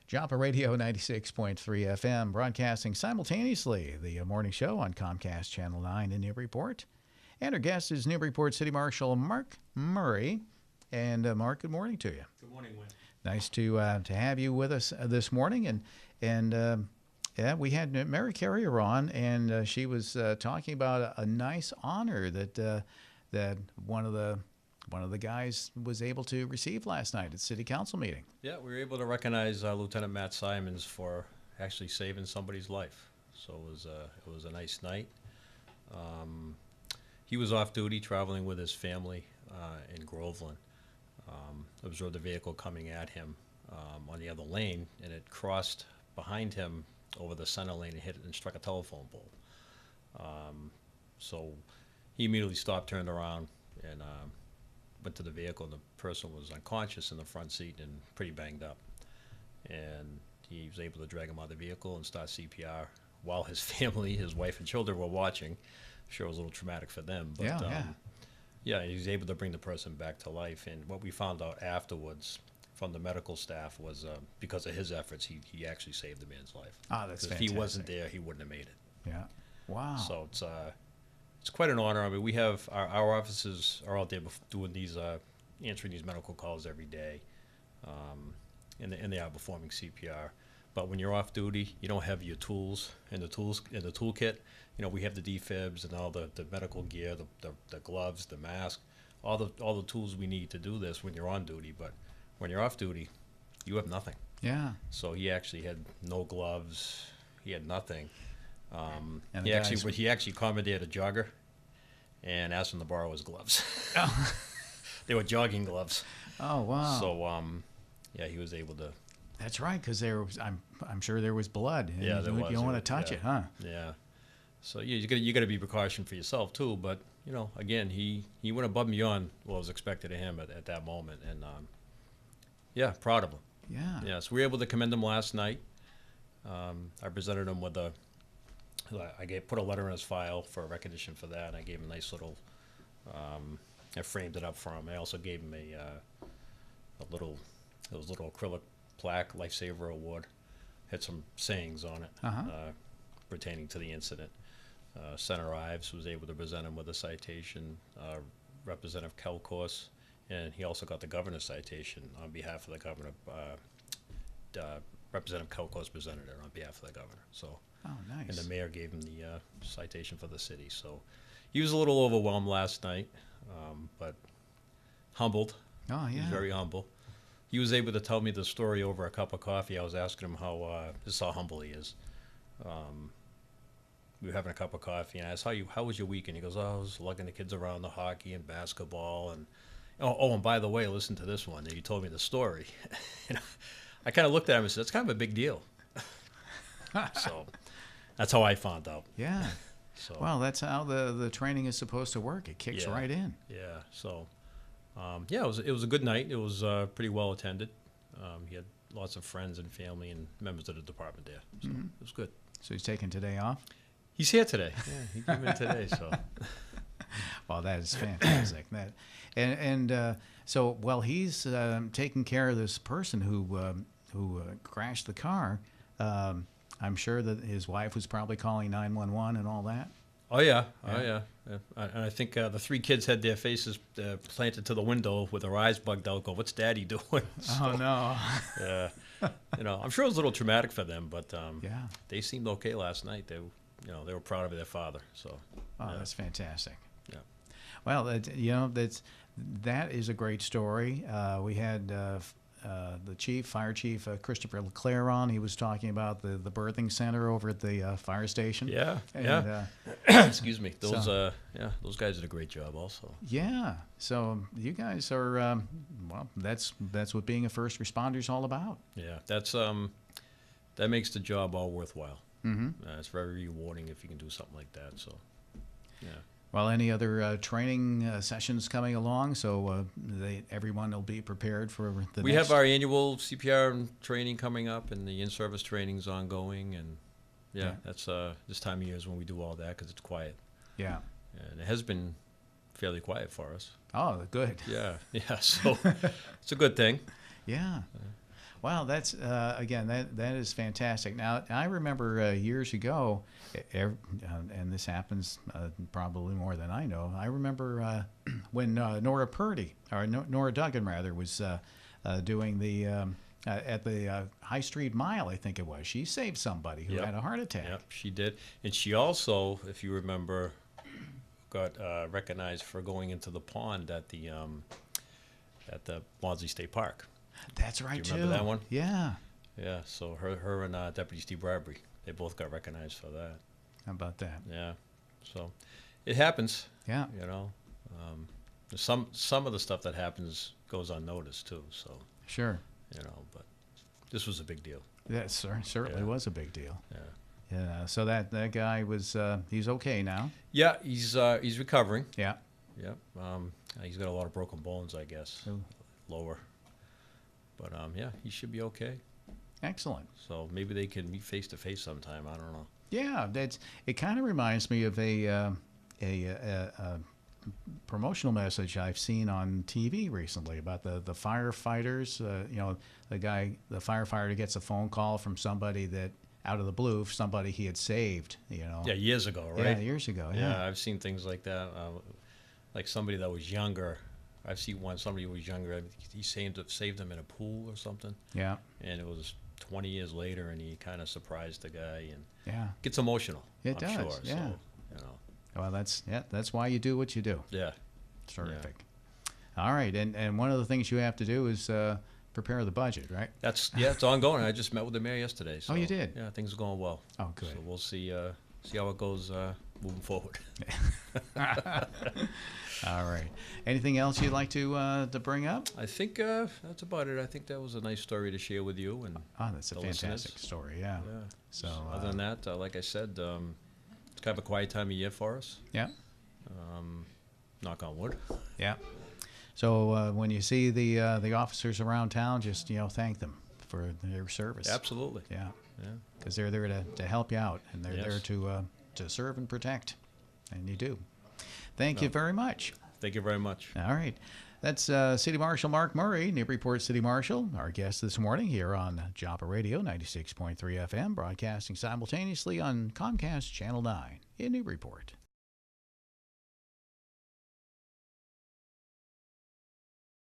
Joppa Radio 96.3 FM, broadcasting simultaneously the morning show on Comcast Channel 9 in Newburyport. And our guest is Newburyport City Marshal Mark Murray. And Mark, good morning to you. Good morning, Wayne. Nice to have you with us this morning. And we had Mary Carrier on, and she was talking about a nice honor that one of the guys was able to receive last night at City Council meeting. Yeah, we were able to recognize Lieutenant Matt Simons for actually saving somebody's life. So it was a nice night. He was off duty, traveling with his family in Groveland. Observed a vehicle coming at him on the other lane, and it crossed behind him over the center lane and hit and struck a telephone pole. So he immediately stopped, turned around, and went to the vehicle. And the person was unconscious in the front seat and pretty banged up. And he was able to drag him out of the vehicle and start CPR while his family, his wife and children, were watching. I'm sure it was a little traumatic for them. But, yeah, he was able to bring the person back to life. And what we found out afterwards from the medical staff was because of his efforts, he actually saved the man's life. Ah, that's fantastic. If he wasn't there, he wouldn't have made it. Yeah. Wow. So it's quite an honor. I mean, we have our officers are out there doing these, answering these medical calls every day, and they are performing CPR. But when you're off duty, you don't have your tools in the toolkit. You know, we have the defibs and all the medical gear, the gloves, the mask, all the tools we need to do this when you're on duty. But when you're off duty, you have nothing. Yeah. So he actually had no gloves. He had nothing. And he actually commandeered a jogger and asked him to borrow his gloves. Oh. They were jogging gloves. Oh, wow. So yeah, he was able to. That's right, because I'm sure there was blood. And Yeah, there was. You don't want to touch it, huh? Yeah. So you got to be precaution for yourself too. But you know, again, he went above and beyond what was expected of him at that moment, and yeah, proud of him. Yeah. Yeah. So we were able to commend him last night. I presented him with put a letter in his file for recognition for that. And I gave him a nice little. I framed it up for him. I also gave him a little acrylic plaque, Lifesaver Award. Had some sayings on it pertaining to the incident. Senator Ives was able to present him with a citation. Representative Kelkos, and he also got the governor's citation on behalf of the governor. Representative Kelkos presented it on behalf of the governor. So. Oh, nice. And the mayor gave him the citation for the city. So he was a little overwhelmed last night, but humbled. Oh, yeah. He was very humble. He was able to tell me the story over a cup of coffee. I was asking him this is how humble he is. We were having a cup of coffee, and I asked, how was your weekend? He goes, I was lugging the kids around the hockey and basketball. And and by the way, listen to this one. He told me the story. I kind of looked at him and said, it's kind of a big deal. So that's how I found out. Yeah. So, well, that's how the training is supposed to work. It kicks right in. Yeah. So, yeah, it was a good night. It was pretty well attended. He had lots of friends and family and members of the department there. So it was good. So he's taking today off? He's here today. Yeah, he came in today. So. Well, that is fantastic. So while he's taking care of this person who crashed the car, I'm sure that his wife was probably calling 911 and all that. Oh, yeah. And I think the three kids had their faces planted to the window with their eyes bugged out, going, what's Daddy doing? Oh, no. Yeah. I'm sure it was a little traumatic for them, but yeah, they seemed okay last night. They were proud of their father. So. Oh, that's fantastic. Yeah. Well, that is a great story. We had the fire chief, Christopher LeClaire on. He was talking about the birthing center over at the fire station. Yeah, and, excuse me. Those guys did a great job also. Yeah. So you guys are, that's what being a first responder is all about. Yeah, that makes the job all worthwhile. Mm-hmm. It's very rewarding if you can do something like that. So, yeah. Well, any other training sessions coming along? So everyone will be prepared for the We have our annual CPR training coming up, and the in-service training's ongoing. And, yeah. That's this time of year is when we do all that because it's quiet. Yeah. And it has been fairly quiet for us. Oh, good. Yeah. So it's a good thing. Yeah. Well, that's again that is fantastic. Now I remember years ago, and this happens probably more than I know. I remember when Nora Purdy or Nora Duggan rather was doing the at the High Street Mile, I think it was. She saved somebody who Yep. had a heart attack. Yep, she did. And she also, if you remember, got recognized for going into the pond at the Maudsley State Park. That's right, Do you remember too. that one? Yeah. Yeah, so her and Deputy Steve Bradbury, they both got recognized for that. How about that? Yeah, so it happens. Yeah. You know, some of the stuff that happens goes unnoticed too. So Sure. you know, but this was a big deal. That certainly Yeah. was a big deal. Yeah. Yeah. So that guy was he's okay now. Yeah, he's recovering. Yeah. Yep. He's got a lot of broken bones, I guess, Oh, lower. But yeah, he should be okay. excellent. So maybe they can meet face to face sometime. I don't know. Yeah, it kind of reminds me of a promotional message I've seen on TV recently about the firefighters. The firefighter gets a phone call from somebody that out of the blue, somebody he had saved. Yeah, years ago, right? Yeah, years ago. Yeah, I've seen things like that. Like somebody that was younger. I've seen somebody who was younger. He saved them in a pool or something, Yeah. and it was 20 years later, and he kind of surprised the guy and Yeah. gets emotional. It I'm does, Sure, yeah. So, Well, that's why you do what you do. yeah. Terrific. All right, and one of the things you have to do is prepare the budget, right? It's ongoing. I just met with the mayor yesterday. So, Oh, you did? Yeah, things are going well. Oh, good. So we'll see how it goes moving forward. All right. Anything else you'd like to bring up? I think that's about it. I think that was a nice story to share with you and Oh, that's a the fantastic listeners. story. Yeah. Yeah. So Other than that, like I said, it's kind of a quiet time of year for us. yeah, Knock on wood. yeah. So when you see the officers around town, just thank them for their service. Absolutely. Yeah, Yeah. because they're there to help you out, and they're Yes. there to serve and protect, and you do. Thank you No. very much. Thank you very much. All right. That's City Marshal Mark Murray, Newburyport City Marshal, our guest this morning here on WJOP Radio 96.3 FM, broadcasting simultaneously on Comcast Channel 9 in Newburyport.